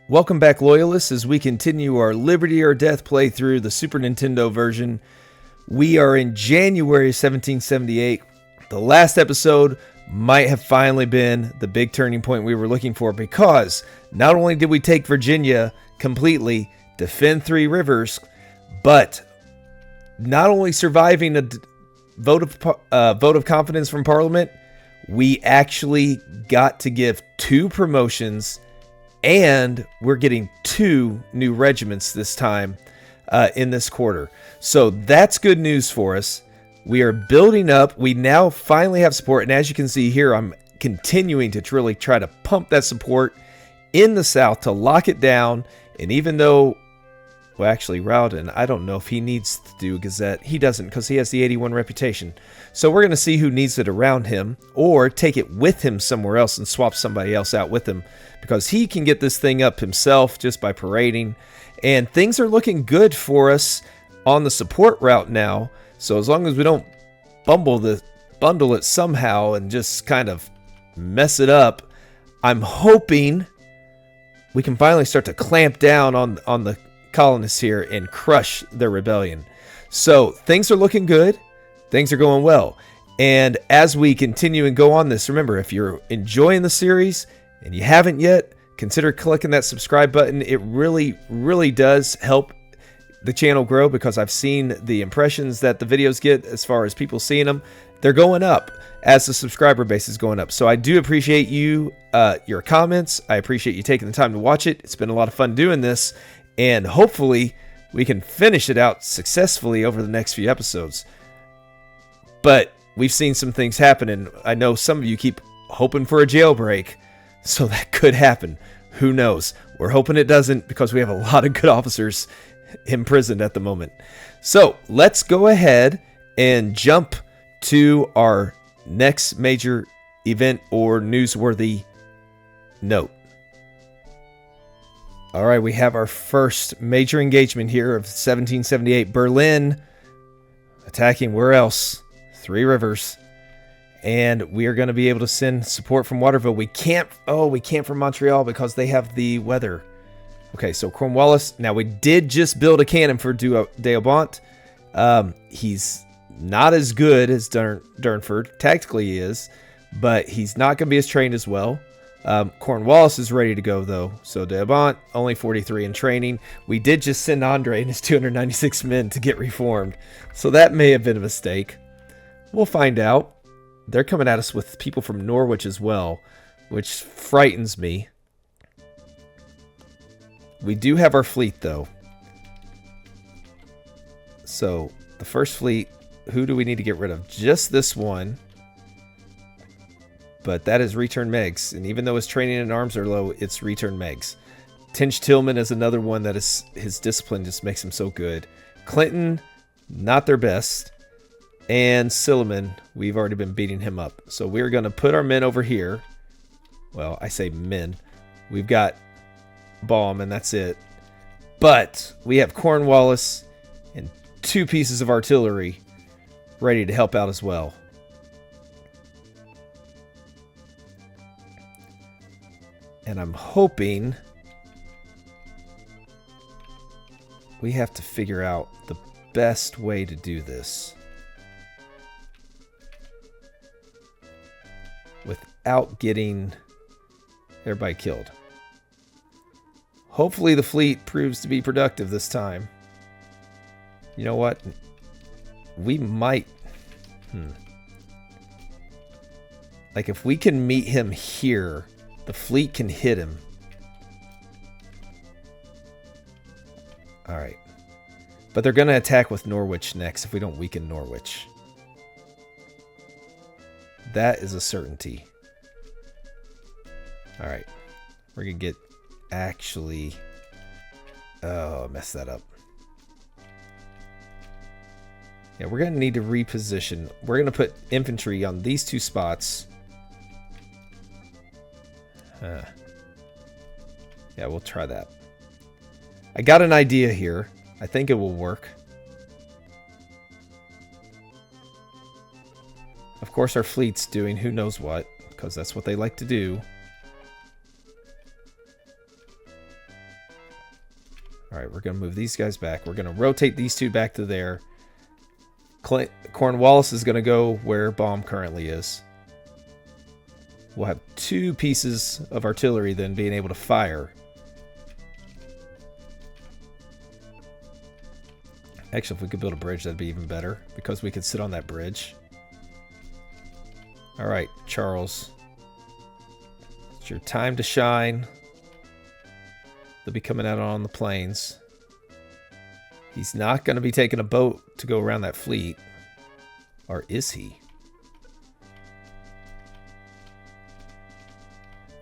Welcome back, Loyalists, as we continue our Liberty or Death playthrough, the Super Nintendo version. We are in January 1778. The last episode might have finally been the big turning point we were looking for, because not only did we take Virginia completely, defend Three Rivers, but not only surviving a vote of confidence from Parliament, we actually got to give 2 promotions. And we're getting 2 new regiments this time in this quarter. So that's good news for us. We are building up. We now finally have support. And as you can see here, I'm continuing to really try to pump that support in the South to lock it down. And even though, well, actually, Rowden, I don't know if he needs to do a Gazette. He doesn't, because he has the 81 reputation. So we're going to see who needs it around him, or take it with him somewhere else and swap somebody else out with him, because he can get this thing up himself just by parading. And things are looking good for us on the support route now. So as long as we don't bundle it somehow and just kind of mess it up, I'm hoping we can finally start to clamp down on the colonists here and crush their rebellion. So things are looking good. Things are going well. And as we continue and go on this, remember, if you're enjoying the series and you haven't yet, consider clicking that subscribe button. It really, really does help the channel grow, because I've seen the impressions that the videos get as far as people seeing them. They're going up as the subscriber base is going up. So I do appreciate you, your comments. I appreciate you taking the time to watch it. It's been a lot of fun doing this. And hopefully we can finish it out successfully over the next few episodes. But we've seen some things happen, and I know some of you keep hoping for a jailbreak, so that could happen. Who knows? We're hoping it doesn't, because we have a lot of good officers imprisoned at the moment. So let's go ahead and jump to our next major event or newsworthy note. All right, we have our first major engagement here of 1778. Berlin attacking, where else? Three Rivers. And we are going to be able to send support from Waterville. We can't from Montreal because they have the weather. Okay, so Cornwallis. Now, we did just build a cannon for D'Aubant. He's not as good as Durnford. Tactically, he is, but he's not going to be as trained as well. Cornwallis is ready to go, though. So D'Aubant, only 43 in training. We did just send Andre and his 296 men to get reformed. So that may have been a mistake. We'll find out. They're coming at us with people from Norwich as well, which frightens me. We do have our fleet, though. So the first fleet, who do we need to get rid of? Just this one. But that is Return Megs. And even though his training and arms are low, it's Return Megs. Tinch Tillman is another one that is, his discipline just makes him so good. Clinton, not their best. And Silliman, we've already been beating him up. So we're going to put our men over here. Well, I say men. We've got Baum, and that's it. But we have Cornwallis and 2 pieces of artillery ready to help out as well. And I'm hoping we have to figure out the best way to do this without getting everybody killed. Hopefully the fleet proves to be productive this time. You know what? We might... Like, if we can meet him here, the fleet can hit him. Alright. But they're going to attack with Norwich next if we don't weaken Norwich. That is a certainty. Alright. We're going to get... Actually... Oh, I messed that up. Yeah, we're going to need to reposition. We're going to put infantry on these 2 spots. Yeah, we'll try that. I got an idea here. I think it will work. Of course, our fleet's doing who knows what, because that's what they like to do. All right, we're going to move these guys back. We're going to rotate these two back to there. Cornwallis is going to go where Baum currently is. We'll have 2 pieces of artillery then being able to fire. Actually, if we could build a bridge, that'd be even better, because we could sit on that bridge. All right, Charles. It's your time to shine. They'll be coming out on the plains. He's not going to be taking a boat to go around that fleet. Or is he?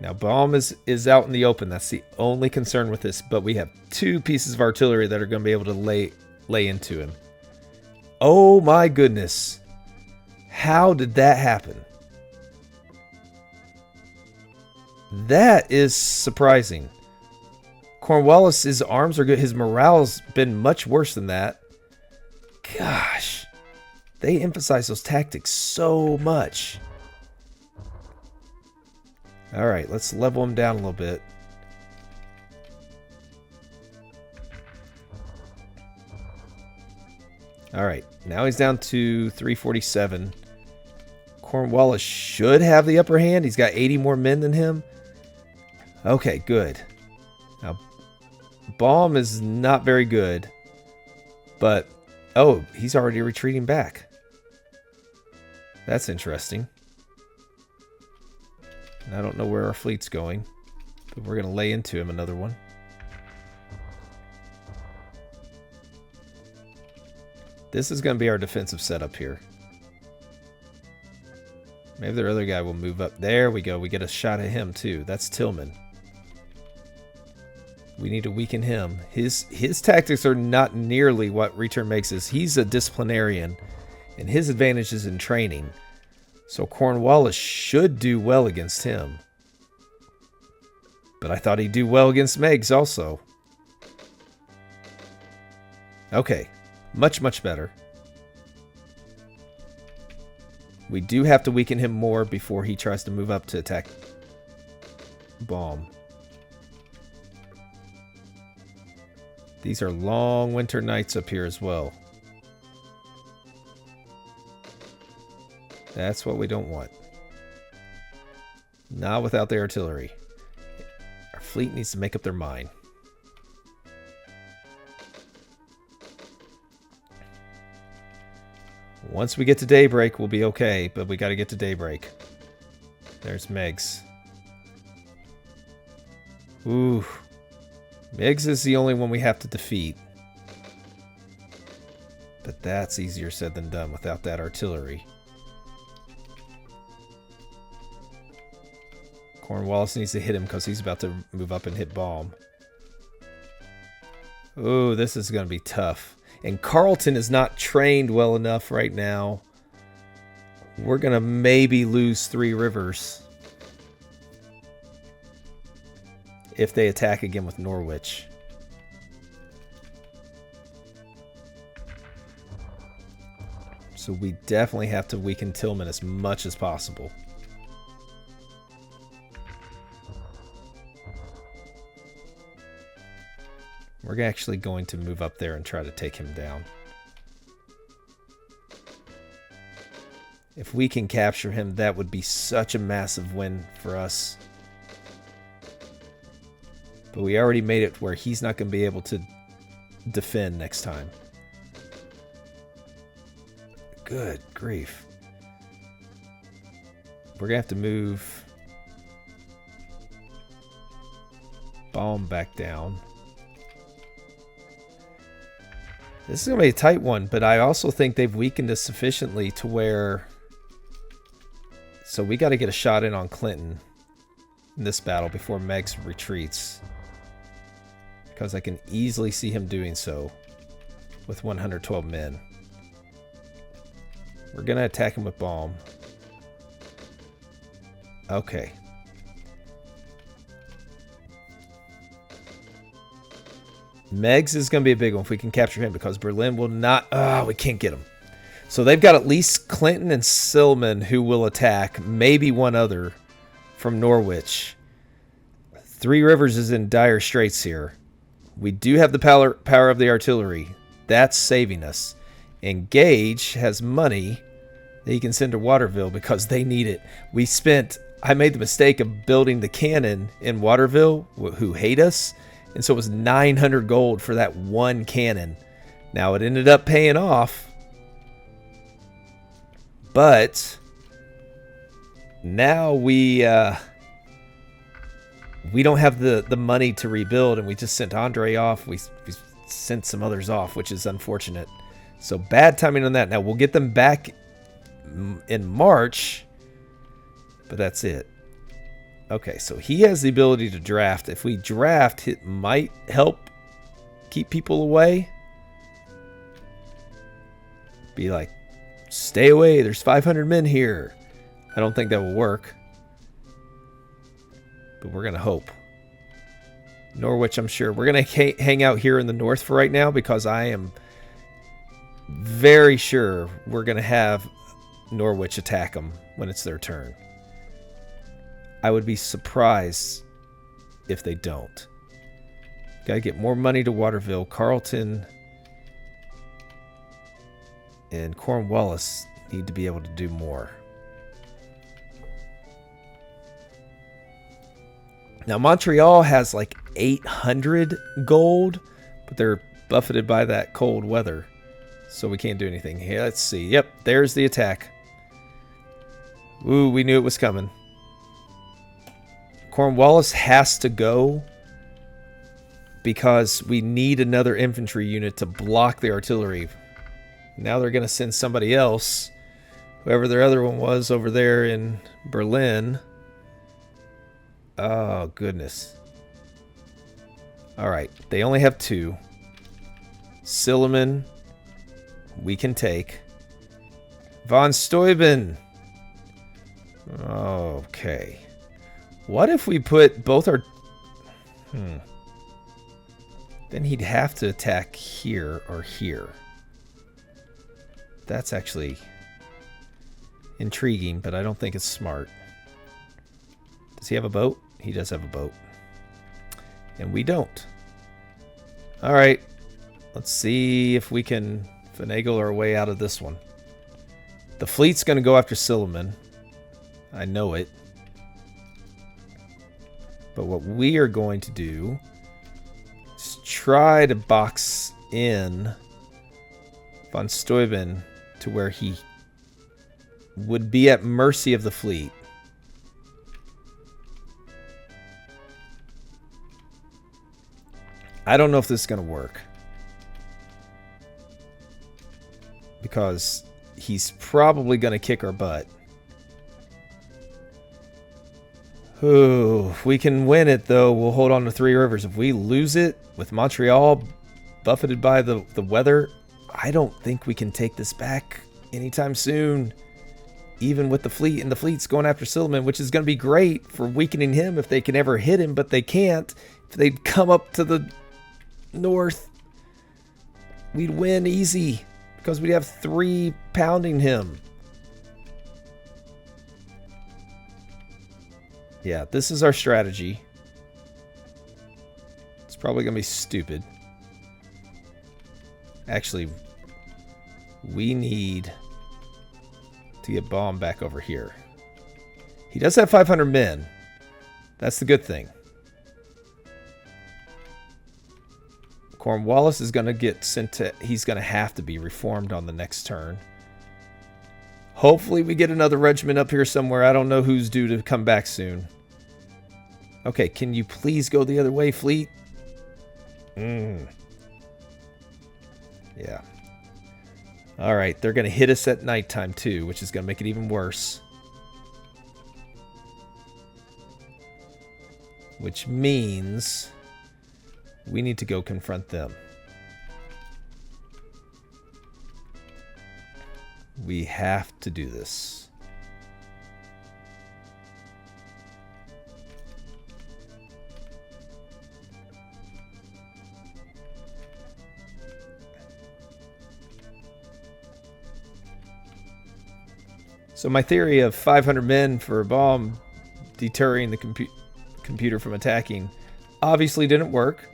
Now, Baum is out in the open. That's the only concern with this. But we have 2 pieces of artillery that are going to be able to lay into him. Oh my goodness. How did that happen? That is surprising. Cornwallis' arms are good. His morale's been much worse than that. Gosh. They emphasize those tactics so much. All right, let's level him down a little bit. All right, now he's down to 347. Cornwallis should have the upper hand. He's got 80 more men than him. Okay, good. Now, Baum is not very good. But, oh, he's already retreating back. That's interesting. And I don't know where our fleet's going. But we're going to lay into him another one. This is going to be our defensive setup here. Maybe their other guy will move up. There we go. We get a shot at him too. That's Tillman. We need to weaken him. His tactics are not nearly what Return makes us. He's a disciplinarian, and his advantage is in training. So Cornwallis should do well against him. But I thought he'd do well against Meigs also. Okay. Much, much better. We do have to weaken him more before he tries to move up to attack Baum. These are long winter nights up here as well. That's what we don't want. Not without the artillery. Our fleet needs to make up their mind. Once we get to daybreak, we'll be okay, but we got to get to daybreak. There's Meigs. Ooh. Meigs is the only one we have to defeat. But that's easier said than done without that artillery. Cornwallis needs to hit him because he's about to move up and hit Baum. Ooh, this is going to be tough. And Carleton is not trained well enough right now. We're going to maybe lose 3 rivers if they attack again with Norwich. So we definitely have to weaken Tillman as much as possible. We're actually going to move up there and try to take him down. If we can capture him, that would be such a massive win for us. But we already made it where he's not going to be able to defend next time. Good grief. We're going to have to move Baum back down. This is going to be a tight one, but I also think they've weakened us sufficiently to where... So we got to get a shot in on Clinton in this battle before Meigs retreats. Because I can easily see him doing so with 112 men. We're going to attack him with Baum. Okay. Meigs is going to be a big one if we can capture him because Berlin will not... Oh, we can't get him. So they've got at least Clinton and Silman who will attack. Maybe one other from Norwich. 3 Rivers is in dire straits here. We do have the power of the artillery. That's saving us. And Gage has money that he can send to Waterville because they need it. I made the mistake of building the cannon in Waterville, who hate us. And so it was 900 gold for that one cannon. Now it ended up paying off. But now we don't have the money to rebuild, and we just sent Andre off. We sent some others off, which is unfortunate. So bad timing on that. Now we'll get them back in March, but that's it. Okay, so he has the ability to draft. If we draft, it might help keep people away. Be like, stay away, there's 500 men here. I don't think that will work, but we're going to hope. Norwich, I'm sure. We're going to hang out here in the north for right now because I am very sure we're going to have Norwich attack them when it's their turn. I would be surprised if they don't. Got to get more money to Waterville. Carleton and Cornwallis need to be able to do more. Now Montreal has like 800 gold, but they're buffeted by that cold weather, so we can't do anything. Here, let's see. Yep, there's the attack. Ooh, we knew it was coming. Cornwallis has to go because we need another infantry unit to block the artillery. Now they're going to send somebody else, whoever their other one was over there in Berlin. Oh, goodness. All right, they only have 2. Silliman, we can take. Von Steuben. Okay. What if we put both our... Then he'd have to attack here or here. That's actually intriguing, but I don't think it's smart. Does he have a boat? He does have a boat. And we don't. All right. Let's see if we can finagle our way out of this one. The fleet's going to go after Silliman. I know it. But what we are going to do is try to box in von Steuben to where he would be at mercy of the fleet. I don't know if this is going to work, because he's probably going to kick our butt. Ooh, if we can win it, though, we'll hold on to Three Rivers. If we lose it with Montreal buffeted by the weather, I don't think we can take this back anytime soon, even with the fleet. And the fleet's going after Silliman, which is going to be great for weakening him if they can ever hit him, but they can't. If they come up to the north, we'd win easy because we'd have 3 pounding him. Yeah, this is our strategy. It's probably going to be stupid. Actually, we need to get Baum back over here. He does have 500 men. That's the good thing. Cornwallis is going to get sent to... He's going to have to be reformed on the next turn. Hopefully we get another regiment up here somewhere. I don't know who's due to come back soon. Okay, can you please go the other way, fleet? Yeah. All right, they're going to hit us at nighttime too, which is going to make it even worse. Which means we need to go confront them. We have to do this. So my theory of 500 men for a bomb deterring the computer from attacking obviously didn't work.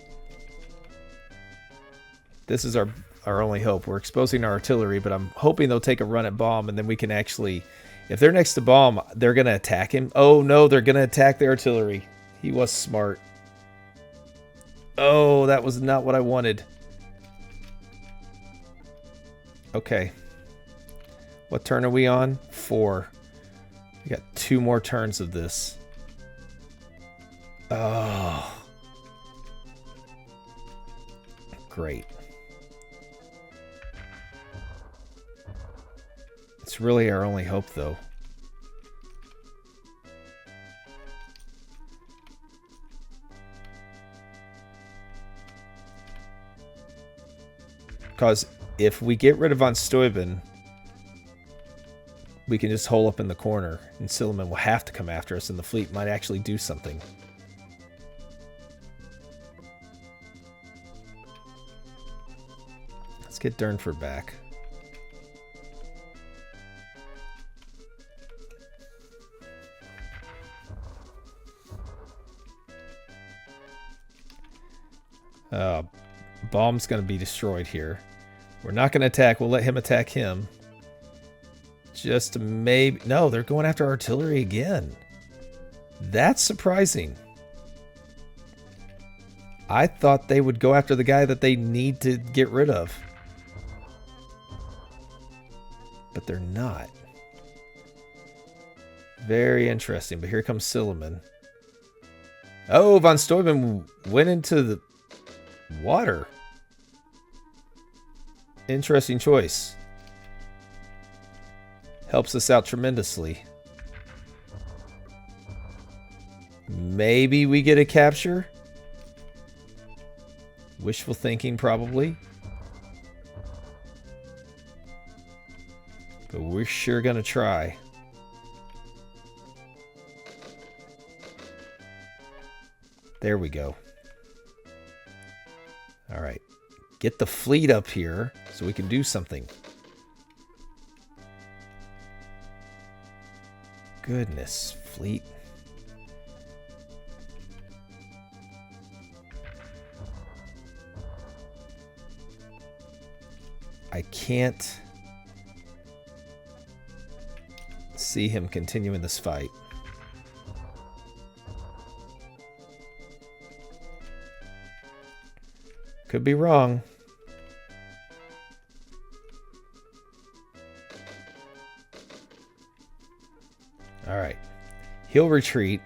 This is our only hope. We're exposing our artillery, but I'm hoping they'll take a run at bomb, and then we can actually... If they're next to bomb, they're going to attack him. Oh, no, they're going to attack the artillery. He was smart. Oh, that was not what I wanted. Okay. What turn are we on? 4. We got 2 more turns of this. Oh. Great. It's really our only hope, though. Because if we get rid of von Steuben, we can just hole up in the corner, and Silliman will have to come after us, and the fleet might actually do something. Let's get Durnford back. Bomb's going to be destroyed here. We're not going to attack. We'll let him attack him. Just to maybe... No, they're going after artillery again. That's surprising. I thought they would go after the guy that they need to get rid of. But they're not. Very interesting. But here comes Silliman. Oh, von Steuben went into the water. Interesting choice. Helps us out tremendously. Maybe we get a capture? Wishful thinking, probably. But we're sure gonna try. There we go. Alright. Get the fleet up here so we can do something. Goodness, fleet. I can't see him continuing this fight. Could be wrong. Alright. He'll retreat.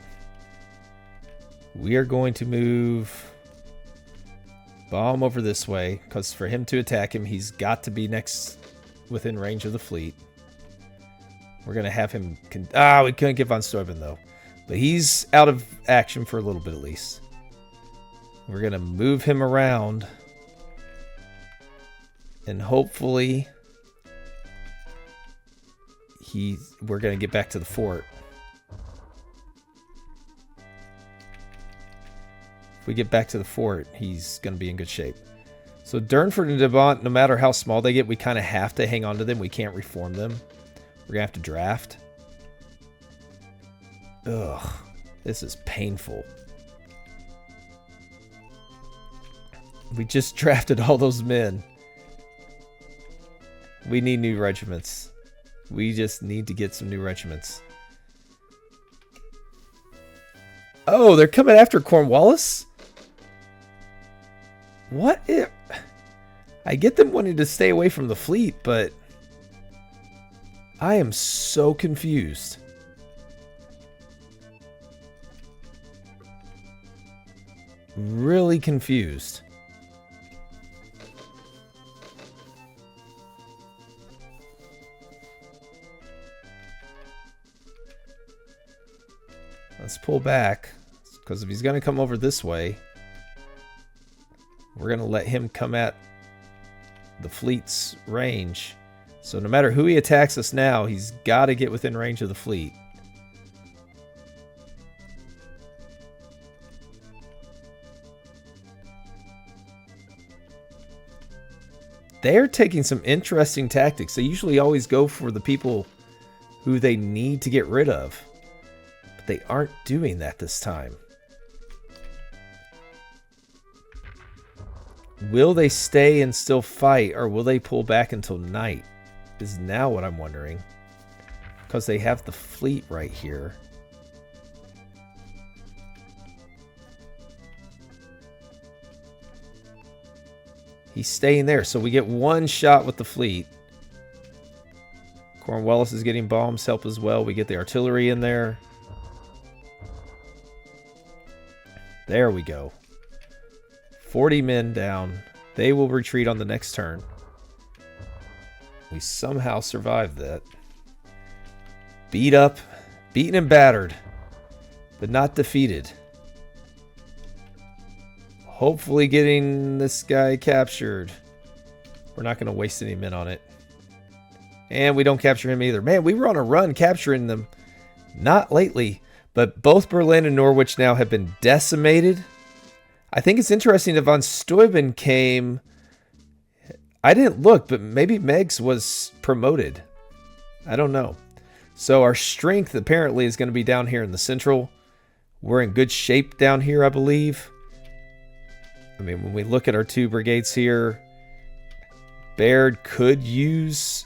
We are going to move bomb over this way, because for him to attack him, he's got to be next within range of the fleet. We're going to have him... we couldn't get von Steuben, though. But he's out of action for a little bit, at least. We're going to move him around. And hopefully... we're going to get back to the fort. If we get back to the fort, he's going to be in good shape. So Durnford and Devant, no matter how small they get, we kind of have to hang on to them. We can't reform them. We're going to have to draft. Ugh. This is painful. We just drafted all those men. We need new regiments. We just need to get some new regiments. Oh, they're coming after Cornwallis? What if... I get them wanting to stay away from the fleet, but... I am so confused. Really confused. Let's pull back, because if he's going to come over this way, we're going to let him come at the fleet's range. So no matter who he attacks us now, he's got to get within range of the fleet. They're taking some interesting tactics. They usually always go for the people who they need to get rid of. But they aren't doing that this time. Will they stay and still fight, or will they pull back until night? Is now what I'm wondering. Because they have the fleet right here. He's staying there, so we get one shot with the fleet. Cornwallis is getting bombs help as well. We get the artillery in there. There we go. 40 men down. They will retreat on the next turn. We somehow survived that. Beat up, beaten and battered, but not defeated. Hopefully getting this guy captured. We're not going to waste any men on it. And we don't capture him either. Man, we were on a run capturing them. Not lately, but both Berlin and Norwich now have been decimated. I think it's interesting that von Steuben came. I didn't look, but maybe Meggs was promoted. I don't know. So our strength apparently is going to be down here in the central. We're in good shape down here, I believe. I mean, when we look at our two brigades here, Baird could use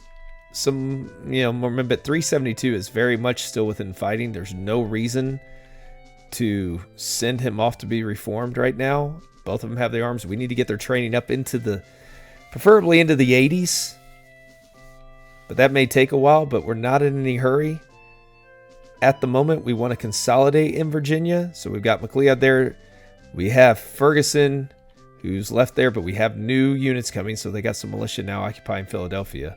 some, remember, but 372 is very much still within fighting. There's no reason to send him off to be reformed right now. Both of them have the arms. We need to get their training up into preferably into the 80s. But that may take a while, but we're not in any hurry. At the moment, we want to consolidate in Virginia. So we've got McLeod there. We have Ferguson, who's left there, but we have new units coming. So they got some militia now occupying Philadelphia.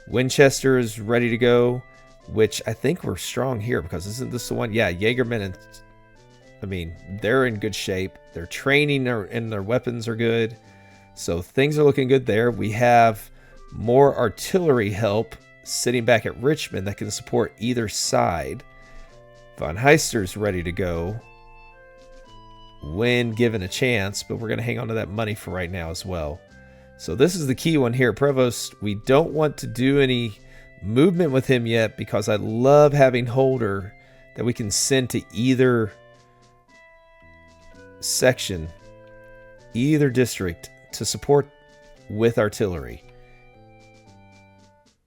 Winchester is ready to go, which I think we're strong here because isn't this the one? Yeah, Jaegermen, they're in good shape. Their training and their weapons are good. So things are looking good there. We have more artillery help sitting back at Richmond that can support either side. Von Heister's ready to go when given a chance, but we're going to hang on to that money for right now as well. So this is the key one here. Prevost, we don't want to do any movement with him yet because I love having Holder that we can send to either section, either district to support with artillery.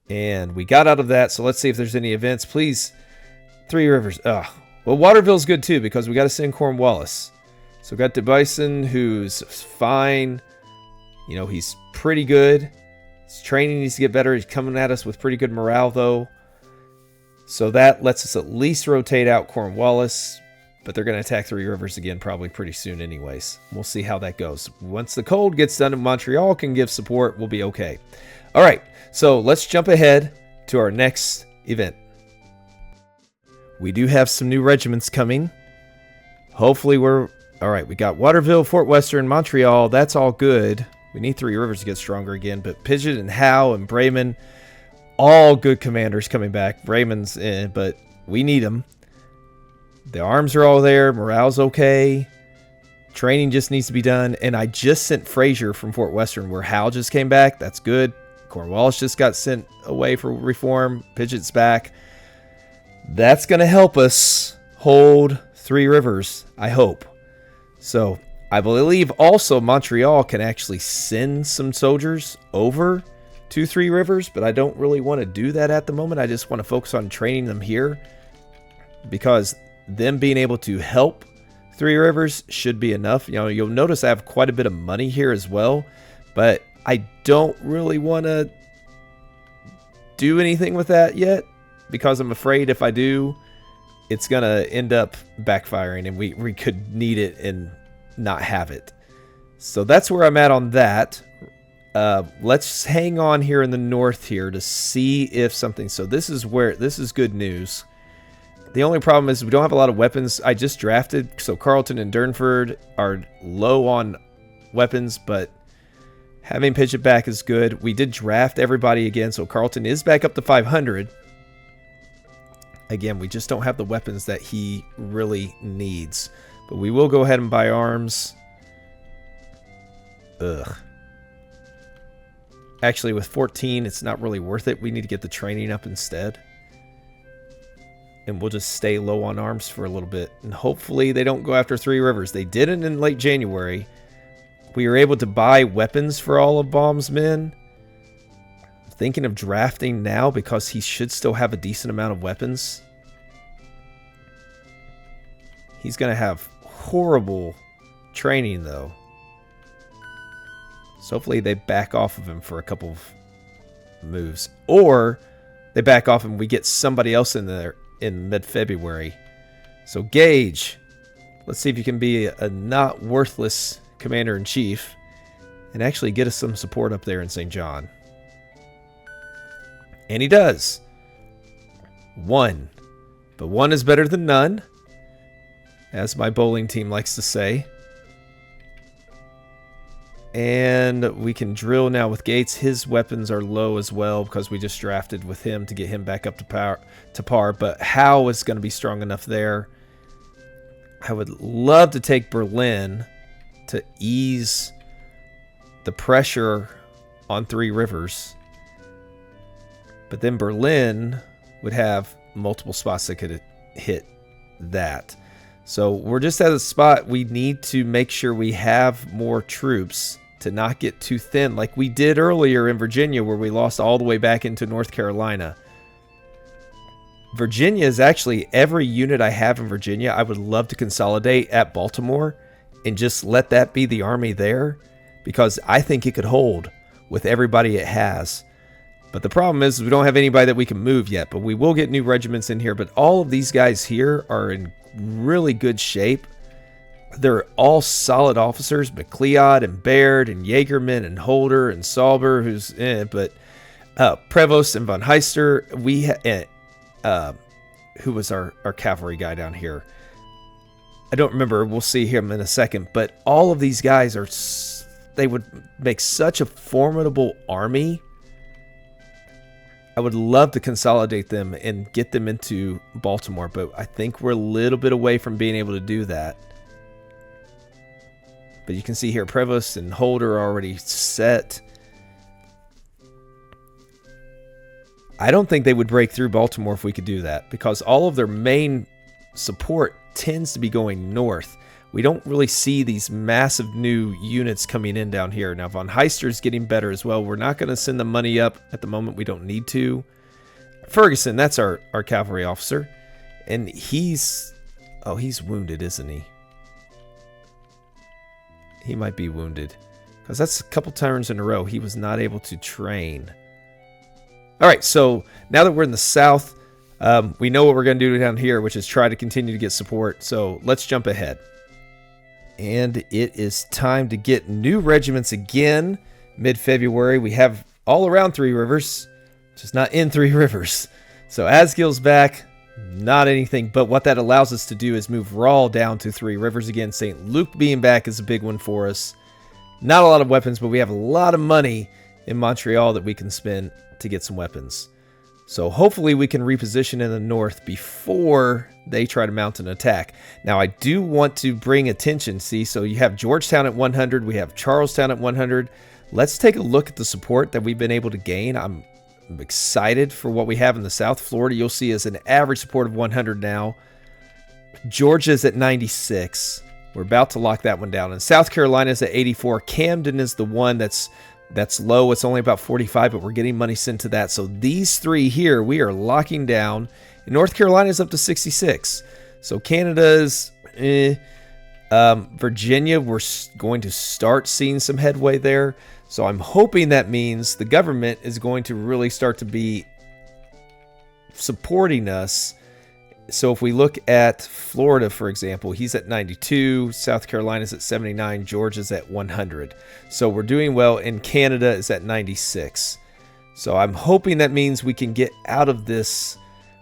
And we got out of that, so let's see if there's any events. Please, Three Rivers. Well, Waterville's good too because we got to send Cornwallis. So we got De Bison, who's fine. He's pretty good. His training needs to get better. He's coming at us with pretty good morale, though. So that lets us at least rotate out Cornwallis. But they're going to attack Three Rivers again probably pretty soon anyways. We'll see how that goes. Once the cold gets done and Montreal can give support, we'll be okay. All right, so let's jump ahead to our next event. We do have some new regiments coming. Hopefully we're... All right, we got Waterville, Fort Western, Montreal. That's all good. We need Three Rivers to get stronger again. But Pidgeot and Howe and Bremen, all good commanders coming back. Bremen's in, but we need them. The arms are all there. Morale's okay. Training just needs to be done. And I just sent Fraser from Fort Western where Howe just came back. That's good. Cornwallis just got sent away for reform. Pidgeot's back. That's going to help us hold Three Rivers, I hope. So I believe also Montreal can actually send some soldiers over to Three Rivers, but I don't really want to do that at the moment. I just want to focus on training them here because them being able to help Three Rivers should be enough. You'll notice I have quite a bit of money here as well, but I don't really want to do anything with that yet because I'm afraid if I do, it's going to end up backfiring and we could need it and not have it. So that's where I'm at on that. Let's hang on here in the north here to see if something... So this is good news. The only problem is we don't have a lot of weapons. I just drafted, so Carleton and Durnford are low on weapons, but having Pidgeot back is good. We did draft everybody again, so Carleton is back up to 500. Again, we just don't have the weapons that he really needs. But we will go ahead and buy arms. Actually, with 14, it's not really worth it. We need to get the training up instead. And we'll just stay low on arms for a little bit. And hopefully they don't go after Three Rivers. They didn't in late January. We were able to buy weapons for all of Baum's men. I'm thinking of drafting now because he should still have a decent amount of weapons. He's going to have horrible training, though. So hopefully they back off of him for a couple of moves. Or they back off and we get somebody else in there in mid-February. So Gage, let's see if you can be a not worthless commander-in-chief and actually get us some support up there in St. John. And he does. 1. But 1 is better than none, as my bowling team likes to say. And we can drill now with Gates. His weapons are low as well because we just drafted with him to get him back up to par. But Howe is going to be strong enough there. I would love to take Berlin to ease the pressure on Three Rivers. But then Berlin would have multiple spots that could hit that. So we're just at a spot we need to make sure we have more troops to not get too thin like we did earlier in Virginia where we lost all the way back into North Carolina. Virginia is actually every unit I have in Virginia. I would love to consolidate at Baltimore and just let that be the army there because I think it could hold with everybody it has. But the problem is we don't have anybody that we can move yet, but we will get new regiments in here. But all of these guys here are in really good shape. They're all solid officers, McLeod and Baird and Jaegerman and Holder and Sauber, who's but Prevost and von Heister. Who was our cavalry guy down here? I don't remember. We'll see him in a second. But all of these guys they would make such a formidable army. I would love to consolidate them and get them into Baltimore, but I think we're a little bit away from being able to do that. But you can see here, Prevost and Holder are already set. I don't think they would break through Baltimore if we could do that, because all of their main support tends to be going north. We don't really see these massive new units coming in down here. Now, von Heister's getting better as well. We're not going to send the money up at the moment. We don't need to. Ferguson, that's our cavalry officer. And he's wounded, isn't he? He might be wounded. Because that's a couple turns in a row. He was not able to train. All right, so now that we're in the south, we know what we're going to do down here, which is try to continue to get support. So let's jump ahead. And it is time to get new regiments again. Mid-February, we have all around Three Rivers, just not in Three Rivers. So Asgill's back, not anything. But what that allows us to do is move Rawl down to Three Rivers again. St. Luke being back is a big one for us. Not a lot of weapons, but we have a lot of money in Montreal that we can spend to get some weapons. So hopefully we can reposition in the north before they try to mount an attack. Now I do want to bring attention, see, so you have Georgetown at 100, we have Charlestown at 100. Let's take a look at the support that we've been able to gain. I'm excited for what we have in the South. Florida, you'll see, is an average support of 100 now. Georgia's at 96. We're about to lock that one down. And South Carolina's at 84. Camden is the one that's low. It's only about 45, but we're getting money sent to that. So these three here, we are locking down. And North Carolina is up to 66. So Canada's, Virginia, we're going to start seeing some headway there. So I'm hoping that means the government is going to really start to be supporting us. So if we look at Florida, for example, he's at 92, South Carolina's at 79, Georgia's at 100. So we're doing well, and Canada is at 96. So I'm hoping that means we can get out of this.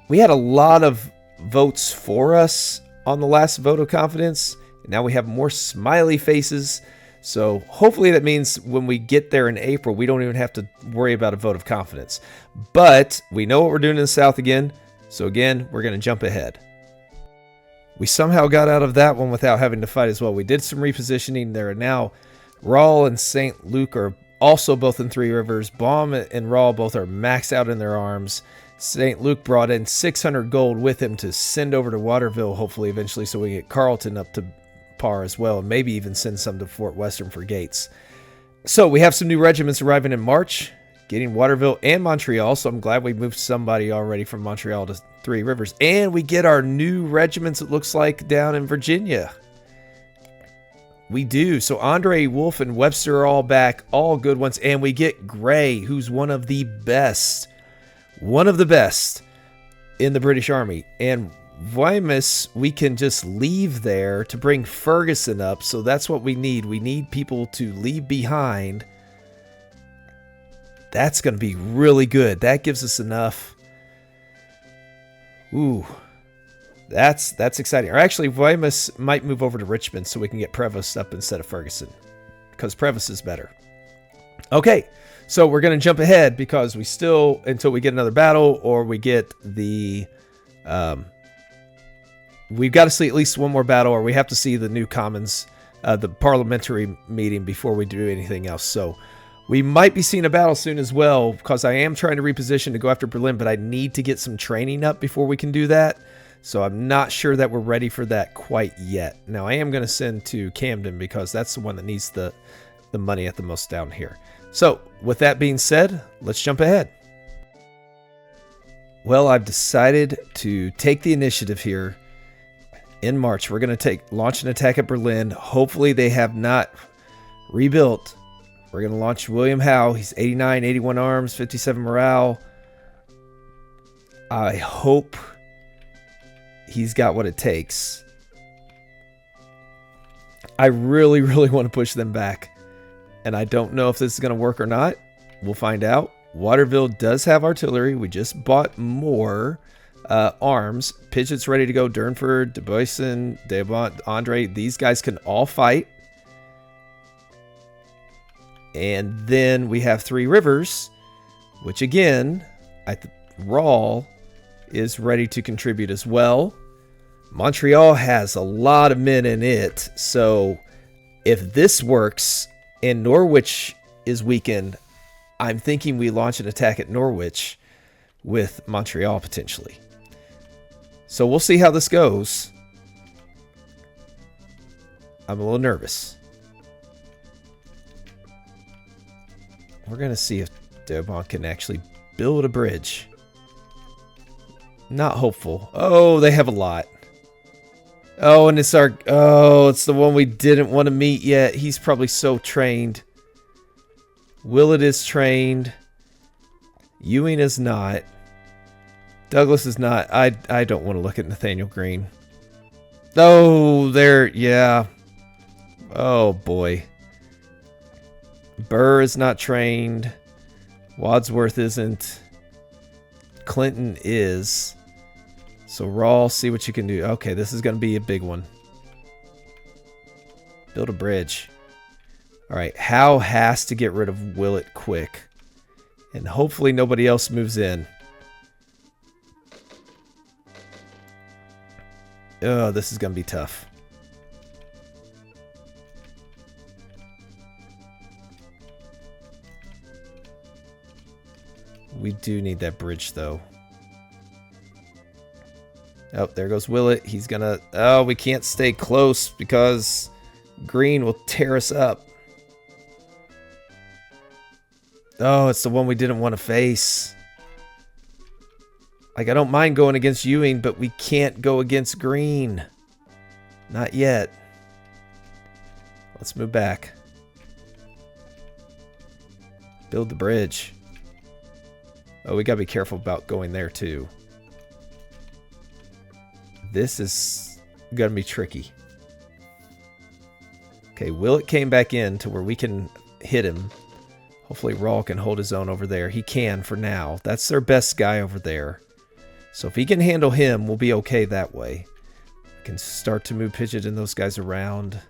We had a lot of votes for us on the last vote of confidence. And now we have more smiley faces. So hopefully that means when we get there in April, we don't even have to worry about a vote of confidence. But we know what we're doing in the South again. So again, we're going to jump ahead. We somehow got out of that one without having to fight as well. We did some repositioning there. Now, Rawl and St. Luke are also both in Three Rivers. Baum and Rawl both are maxed out in their arms. St. Luke brought in 600 gold with him to send over to Waterville, hopefully eventually, so we get Carleton up to par as well, and maybe even send some to Fort Western for Gates. So we have some new regiments arriving in March, getting Waterville and Montreal. So I'm glad we moved somebody already from Montreal to Three Rivers. And we get our new regiments, it looks like, down in Virginia. We do. So Andre, Wolfe, and Webster are all back. All good ones. And we get Gray, who's one of the best in the British Army. And Weymouth, we can just leave there to bring Ferguson up. So that's what we need. We need people to leave behind. That's going to be really good. That gives us enough. Ooh, that's exciting. Or actually, Weymouth might move over to Richmond so we can get Prevost up instead of Ferguson, because Prevost is better. Okay, so we're going to jump ahead because we still, until we get another battle or we get the... we've got to see at least one more battle, or we have to see the new Commons, the parliamentary meeting before we do anything else. So we might be seeing a battle soon as well, because I am trying to reposition to go after Berlin, but I need to get some training up before we can do that. So I'm not sure that we're ready for that quite yet. Now I am going to send to Camden because that's the one that needs the money at the most down here. So with that being said, let's jump ahead. Well, I've decided to take the initiative here. In March, we're going to launch an attack at Berlin. Hopefully they have not rebuilt. We're going to launch William Howe. He's 89, 81 arms, 57 morale. I hope he's got what it takes. I really, really want to push them back. And I don't know if this is going to work or not. We'll find out. Waterville does have artillery. We just bought more arms. Pidgeot's ready to go. Durnford, Dubuisson, Devont, Andre. These guys can all fight. And then we have Three Rivers, which again, Rawl is ready to contribute as well. Montreal has a lot of men in it. So if this works and Norwich is weakened, I'm thinking we launch an attack at Norwich with Montreal potentially. So we'll see how this goes. I'm a little nervous. We're going to see if Devon can actually build a bridge. Not hopeful. Oh, they have a lot. Oh, and it's it's the one we didn't want to meet yet. He's probably so trained. Willett is trained. Ewing is not. Douglas is not. I don't want to look at Nathaniel Greene. Oh, yeah. Oh, boy. Burr is not trained. Wadsworth isn't. Clinton is. So, Rawl, see what you can do. Okay, this is going to be a big one. Build a bridge. All right, Howe has to get rid of Willett quick. And hopefully nobody else moves in. Oh, this is going to be tough. We do need that bridge, though. Oh, there goes Willett. He's going to... Oh, we can't stay close because Greene will tear us up. Oh, it's the one we didn't want to face. Like, I don't mind going against Ewing, but we can't go against Greene. Not yet. Let's move back. Build the bridge. Oh, we gotta be careful about going there, too. This is gonna be tricky. Okay, Willett came back in to where we can hit him. Hopefully Rawl can hold his own over there. He can for now. That's their best guy over there. So if he can handle him, we'll be okay that way. We can start to move Pidgeot and those guys around.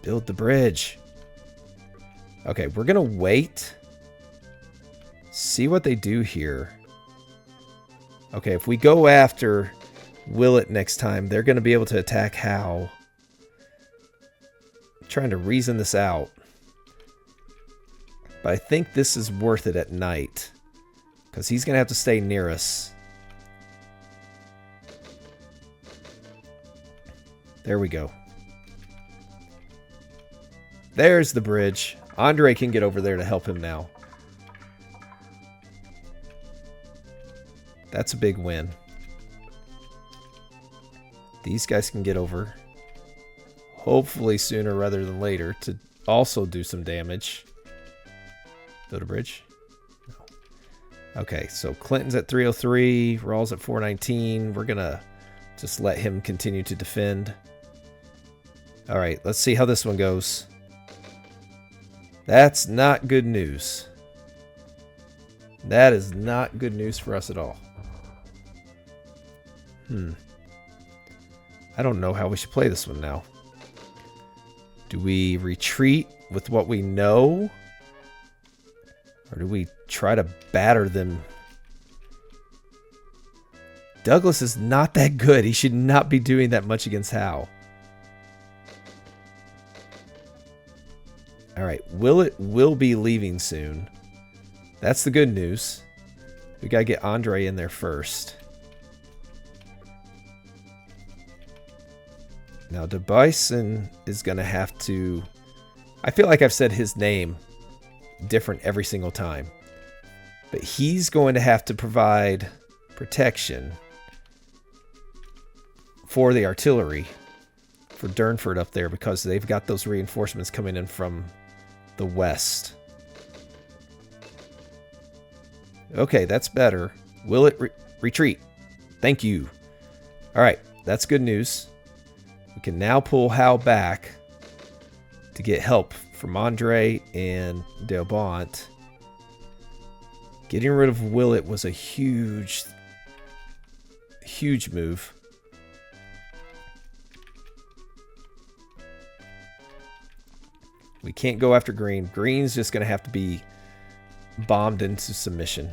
Build the bridge. Okay, we're going to wait. See what they do here. Okay, if we go after Willett next time, they're going to be able to attack Howe. I'm trying to reason this out. But I think this is worth it at night, because he's going to have to stay near us. There we go. There's the bridge. Andre can get over there to help him now. That's a big win. These guys can get over. Hopefully sooner rather than later to also do some damage. Build a bridge? No. Okay, so Clinton's at 303. Rawls at 419. We're going to just let him continue to defend. All right, let's see how this one goes. That's not good news. That is not good news for us at all. I don't know how we should play this one now. Do we retreat with what we know? Or do we try to batter them? Douglas is not that good. He should not be doing that much against Howe. Alright, Willett will be leaving soon. That's the good news. We gotta get Andre in there first. Now, De Bison is going to have to... I feel like I've said his name different every single time. But he's going to have to provide protection for the artillery for Durnford up there, because they've got those reinforcements coming in from the west. Okay, that's better. Will it retreat? Thank you. All right, that's good news. We can now pull Howe back to get help from Andre and Delbont. Getting rid of Willett was a huge move. We can't go after Greene. Greene's just going to have to be bombed into submission.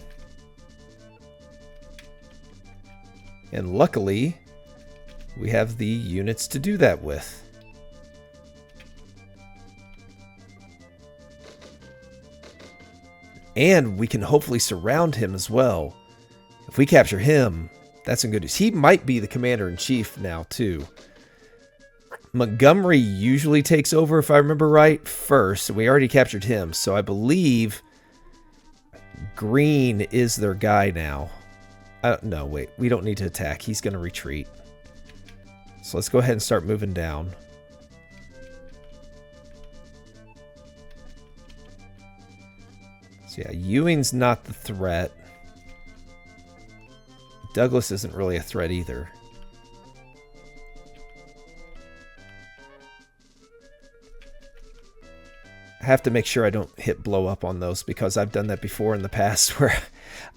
And luckily, we have the units to do that with. And we can hopefully surround him as well. If we capture him, that's some good news. He might be the commander-in-chief now, too. Montgomery usually takes over, if I remember right, first. We already captured him, so I believe Greene is their guy now. No, wait. We don't need to attack. He's going to retreat. So let's go ahead and start moving down. So yeah, Ewing's not the threat. Douglas isn't really a threat either. I have to make sure I don't hit blow up on those, because I've done that before in the past where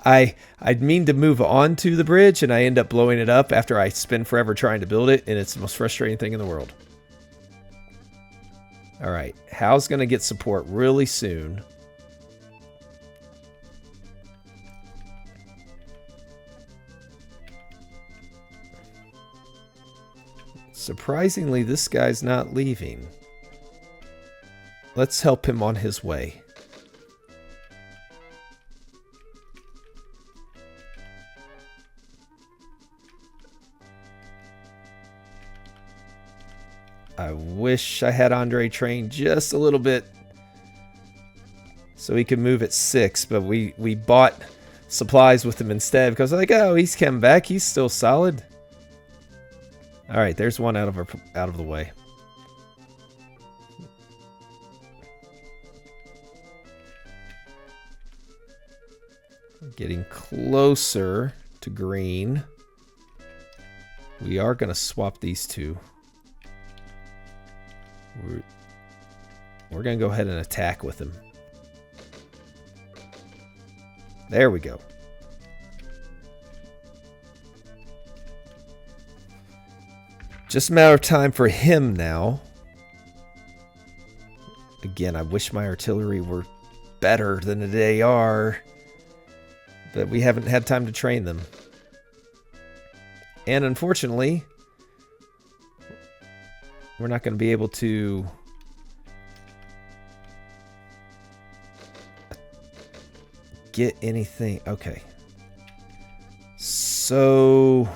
I'd mean to move on to the bridge and I end up blowing it up after I spend forever trying to build it, and it's the most frustrating thing in the world. Alright, Howe's going to get support really soon. Surprisingly, this guy's not leaving. Let's help him on his way. I wish I had Andre trained just a little bit so he could move at 6, but we bought supplies with him instead because like, oh, he's come back, he's still solid. All right, there's one out of the way. Getting closer to Greene. We are going to swap these two. We're going to go ahead and attack with him. There we go. Just a matter of time for him now. Again, I wish my artillery were better than they are, but we haven't had time to train them. And unfortunately, we're not going to be able to get anything. Okay. So...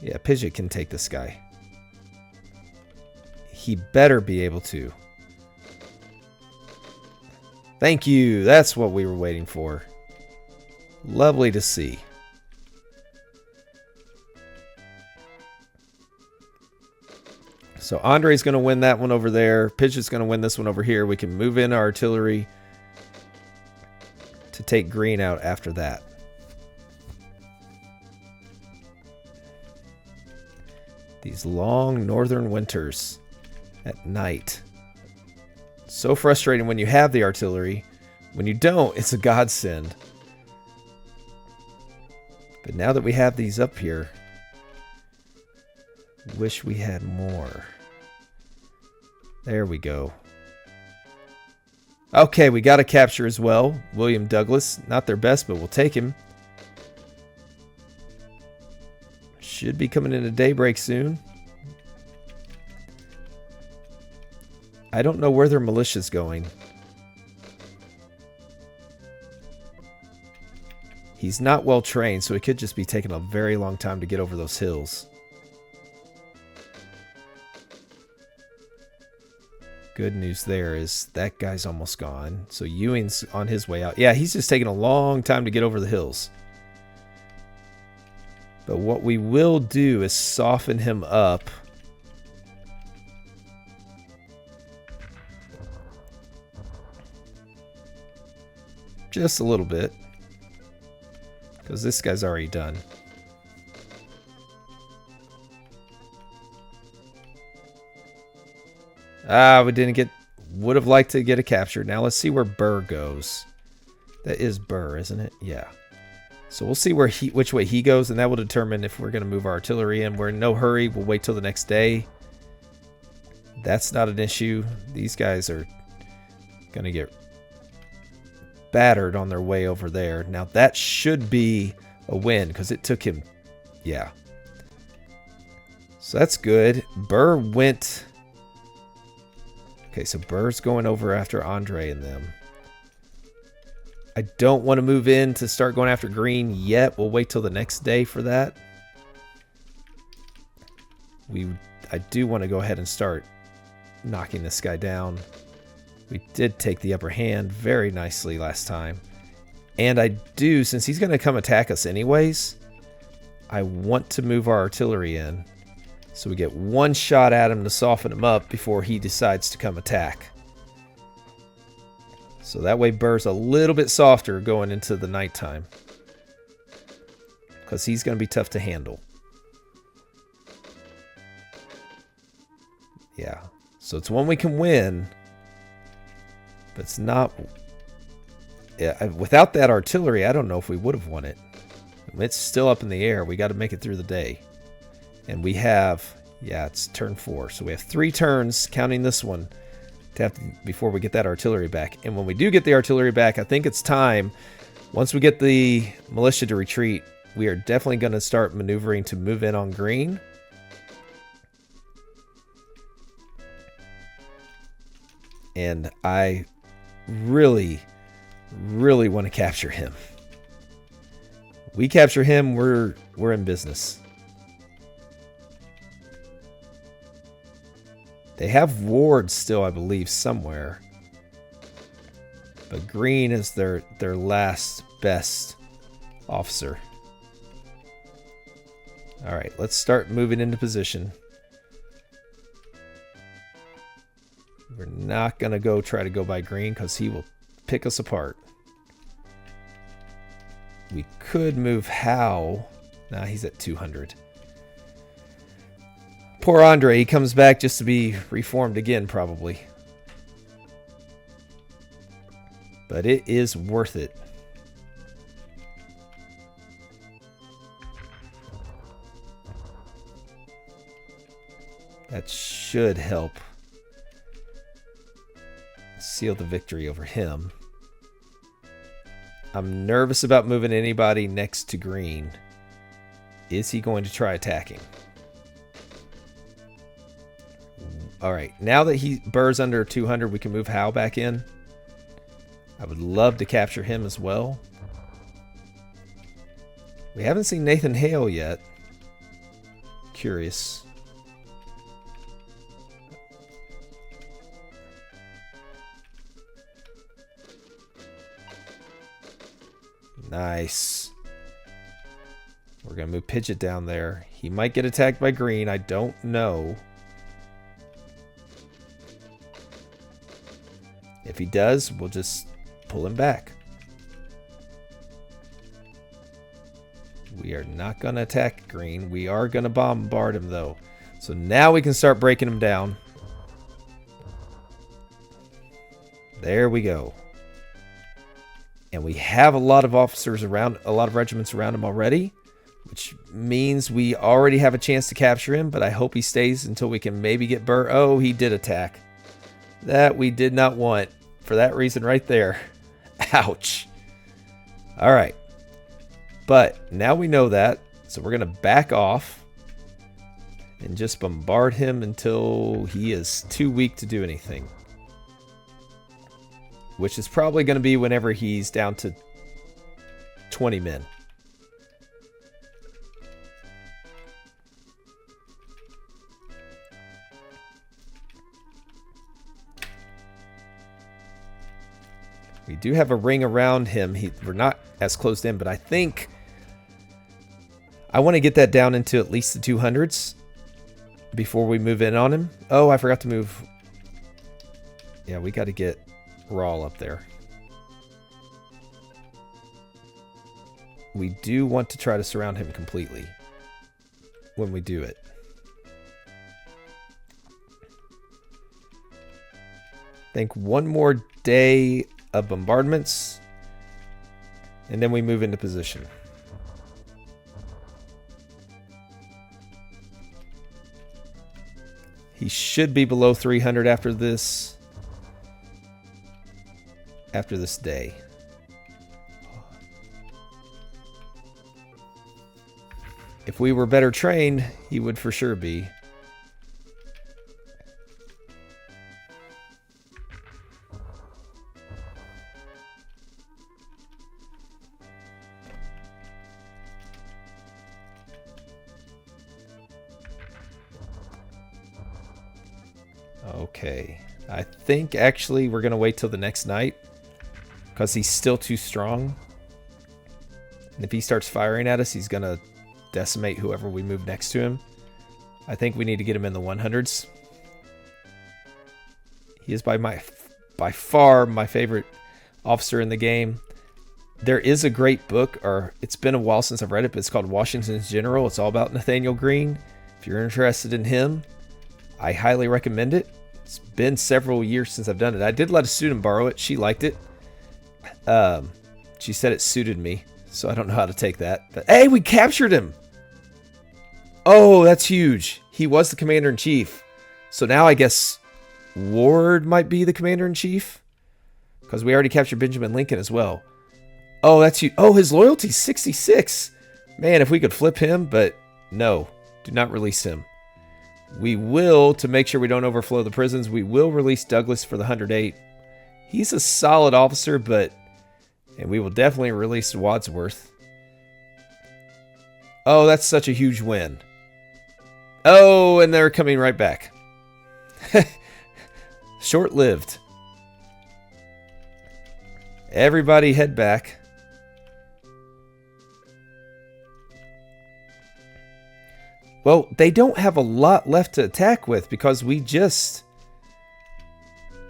yeah, Pidgeot can take this guy. He better be able to. Thank you. That's what we were waiting for. Lovely to see. So Andre's going to win that one over there. Pidgeot's going to win this one over here. We can move in our artillery to take Green out after that. These long northern winters at night. So frustrating when you have the artillery. When you don't, it's a godsend. But now that we have these up here, wish we had more. There we go. Okay, we got a capture as well. William Douglas. Not their best, but we'll take him. Should be coming into daybreak soon. I don't know where their militia's going. He's not well trained, so it could just be taking a very long time to get over those hills. Good news there is that guy's almost gone. So Ewing's on his way out. Yeah, he's just taking a long time to get over the hills. But what we will do is soften him up. Just a little bit. Because this guy's already done. We didn't get... would have liked to get a capture. Now let's see where Burr goes. That is Burr, isn't it? Yeah. So we'll see where which way he goes, and that will determine if we're going to move our artillery in. We're in no hurry. We'll wait till the next day. That's not an issue. These guys are going to get battered on their way over there. Now that should be a win because it took him... yeah. So that's good. Burr went... okay, so Burr's going over after Andre and them. I don't want to move in to start going after Green yet. We'll wait till the next day for that. I do want to go ahead and start knocking this guy down. We did take the upper hand very nicely last time. And I do, since he's going to come attack us anyways, I want to move our artillery in. So we get one shot at him to soften him up before he decides to come attack. So that way Burr's a little bit softer going into the nighttime. Because he's going to be tough to handle. Yeah. So it's one we can win. But it's not... yeah, without that artillery, I don't know if we would have won it. It's still up in the air. We got to make it through the day. And we have... yeah, it's turn 4. So we have 3 turns, counting this one, before we get that artillery back. And when we do get the artillery back, I think it's time. Once we get the militia to retreat, we are definitely going to start maneuvering to move in on Green. And I really, really want to capture him. We capture him, we're in business. They have wards still, I believe, somewhere. But Green is their last best officer. Alright, let's start moving into position. We're not going to try to go by Green because he will pick us apart. We could move Howe. Nah, he's at 200. Poor Andre, he comes back just to be reformed again, probably. But it is worth it. That should help seal the victory over him. I'm nervous about moving anybody next to Green. Is he going to try attacking? All right, now that Burr's under 200, we can move Howe back in. I would love to capture him as well. We haven't seen Nathan Hale yet. Curious. Nice. We're going to move Pidgeot down there. He might get attacked by Green. I don't know. If he does, we'll just pull him back. We are not going to attack Green. We are going to bombard him, though. So now we can start breaking him down. There we go. And we have a lot of officers around, a lot of regiments around him already, which means we already have a chance to capture him, but I hope he stays until we can maybe get Burr. Oh, he did attack. That we did not want for that reason right there. Ouch. All right. But now we know that, so we're going to back off and just bombard him until he is too weak to do anything. Which is probably going to be whenever he's down to 20 men. We do have a ring around him. We're not as closed in, but I think I want to get that down into at least the 200s before we move in on him. Oh, I forgot to move. Yeah, we got to get Rawl up there. We do want to try to surround him completely when we do it. I think one more day of bombardments and then we move into position. He should be below 300 after this day. If we were better trained, he would for sure be. Okay. I think actually we're going to wait till the next night because he's still too strong. And if he starts firing at us, he's going to decimate whoever we move next to him. I think we need to get him in the 100s. He is by far my favorite officer in the game. There is a great book, or it's been a while since I've read it, but it's called Washington's General. It's all about Nathaniel Greene. If you're interested in him, I highly recommend it. It's been several years since I've done it. I did let a student borrow it. She liked it. She said it suited me, so I don't know how to take that. But hey, we captured him. Oh, that's huge. He was the commander-in-chief. So now I guess Ward might be the commander-in-chief because we already captured Benjamin Lincoln as well. Oh, that's huge. Oh, his loyalty's 66. Man, if we could flip him, but no, do not release him. We will, to make sure we don't overflow the prisons, we will release Douglas for the 108. He's a solid officer, and we will definitely release Wadsworth. Oh, that's such a huge win. Oh, and they're coming right back. Short-lived. Everybody head back. Well, they don't have a lot left to attack with because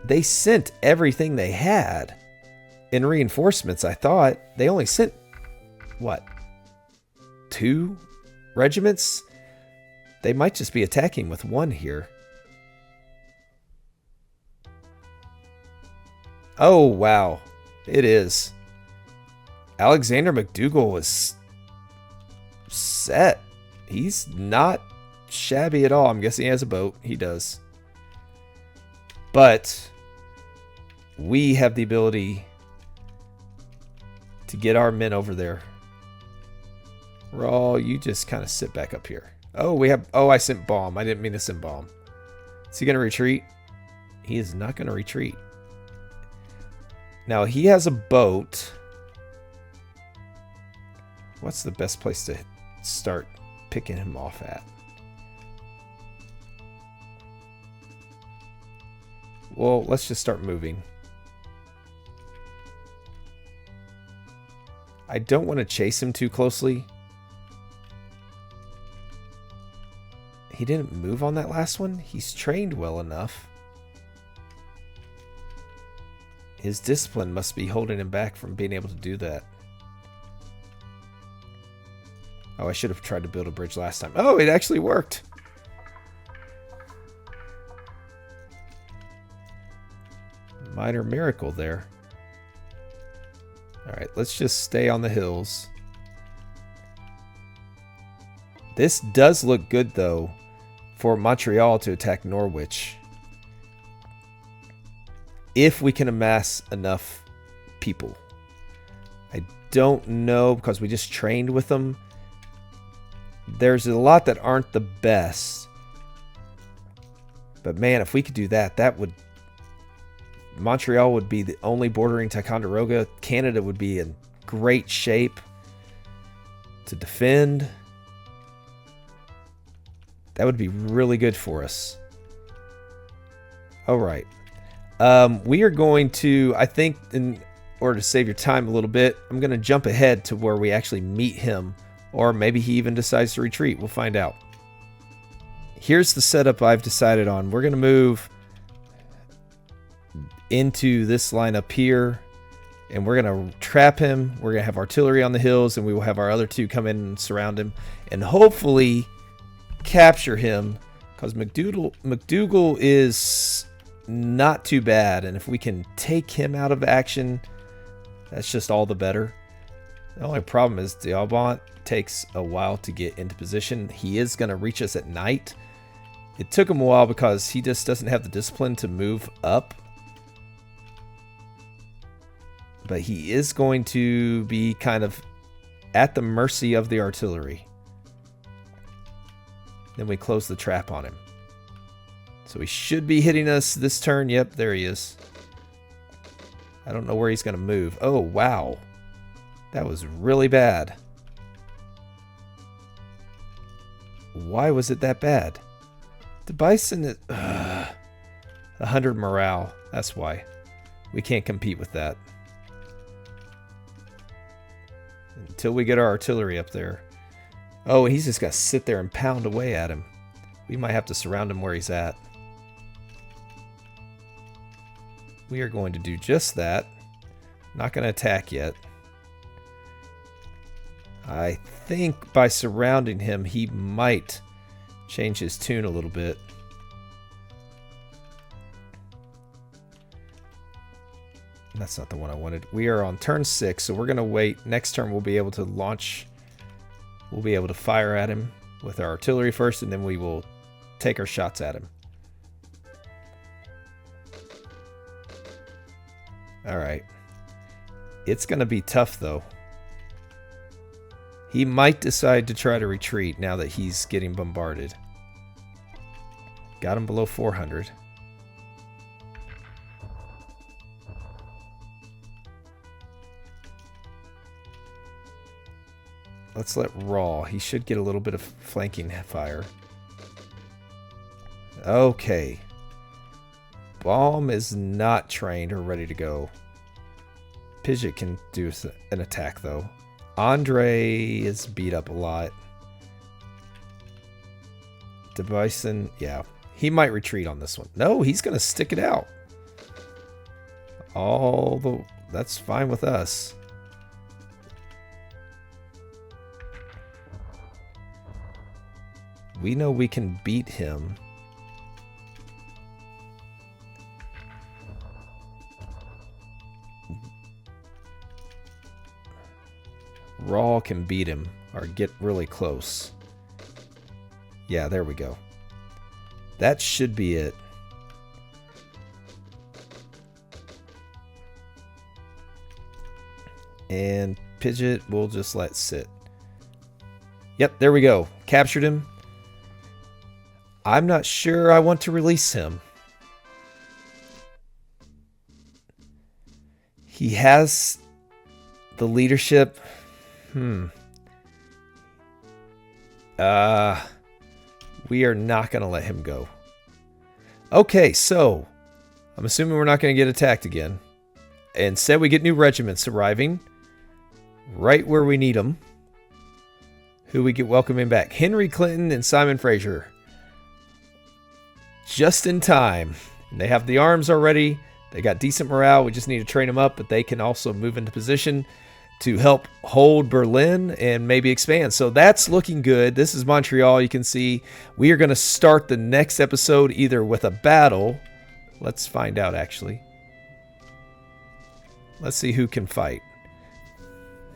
they sent everything they had in reinforcements, I thought. They only sent, what, 2 regiments? They might just be attacking with 1 here. Oh, wow. It is. Alexander McDougall was set. He's not shabby at all. I'm guessing he has a boat. He does. But we have the ability to get our men over there. Raw, you just kind of sit back up here. Oh, I sent bomb. I didn't mean to send bomb. Is he going to retreat? He is not going to retreat. Now, he has a boat. What's the best place to start picking him off at? Well, let's just start moving. I don't want to chase him too closely. He didn't move on that last one. He's trained well enough. His discipline must be holding him back from being able to do that. Oh, I should have tried to build a bridge last time. Oh, it actually worked. Minor miracle there. All right, let's just stay on the hills. This does look good, though, for Montreal to attack Norwich. If we can amass enough people. I don't know, because we just trained with them. There's a lot that aren't the best. But man, if we could do that, that would... Montreal would be the only bordering Ticonderoga. Canada would be in great shape to defend. That would be really good for us. All right. We are going to, I think, in order to save your time a little bit, I'm going to jump ahead to where we actually meet him. Or maybe he even decides to retreat. We'll find out. Here's the setup I've decided on. We're going to move into this line up here, and we're going to trap him. We're going to have artillery on the hills, and we will have our other two come in and surround him, and hopefully capture him, because McDougal is not too bad, and if we can take him out of action, that's just all the better. The only problem is D'Aubant takes a while to get into position. He is going to reach us at night. It took him a while because he just doesn't have the discipline to move up. But he is going to be kind of at the mercy of the artillery. Then we close the trap on him. So he should be hitting us this turn. Yep, there he is. I don't know where he's going to move. Oh, wow. That was really bad. Why was it that bad? The Bison is... 100 morale. That's why. We can't compete with that. Until we get our artillery up there. Oh, he's just got to sit there and pound away at him. We might have to surround him where he's at. We are going to do just that. Not going to attack yet. I think by surrounding him, he might change his tune a little bit. That's not the one I wanted. We are on turn 6, so we're going to wait. Next turn, we'll be able to launch. We'll be able to fire at him with our artillery first, and then we will take our shots at him. All right. It's going to be tough, though. He might decide to try to retreat now that he's getting bombarded. Got him below 400. Let's let Raw. He should get a little bit of flanking fire. Okay. Baum is not trained or ready to go. Pidgeot can do an attack, though. Andre is beat up a lot. De Bison, yeah. He might retreat on this one. No, he's going to stick it out. That's fine with us. We know we can beat him. Raw can beat him or get really close. Yeah, there we go. That should be it. And Pidgeot we'll just let sit. Yep, there we go. Captured him. I'm not sure I want to release him. He has the leadership. We are not going to let him go. Okay, so I'm assuming we're not going to get attacked again. Instead, we get new regiments arriving right where we need them. Who we get welcoming back? Henry Clinton and Simon Fraser. Just in time. And they have the arms already. They got decent morale. We just need to train them up, but they can also move into position to help hold Berlin and maybe expand. So that's looking good. This is Montreal. You can see we are going to start the next episode either with a battle. Let's find out, actually. Let's see who can fight.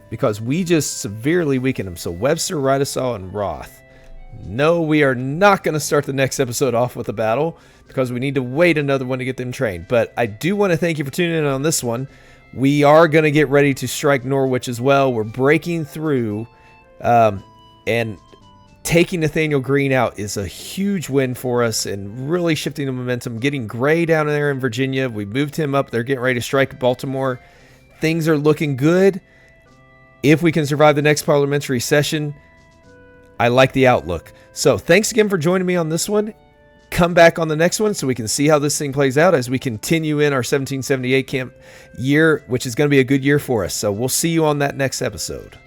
Because we just severely weakened them. So Webster, Ridesaw, and Roth. No, we are not going to start the next episode off with a battle because we need to wait another one to get them trained. But I do want to thank you for tuning in on this one. We are going to get ready to strike Norwich as well. We're breaking through, and taking Nathaniel Greene out is a huge win for us and really shifting the momentum. Getting Gray down there in Virginia. We moved him up. They're getting ready to strike Baltimore. Things are looking good. If we can survive the next parliamentary session, I like the outlook. So thanks again for joining me on this one. Come back on the next one so we can see how this thing plays out as we continue in our 1778 camp year, which is going to be a good year for us. So we'll see you on that next episode.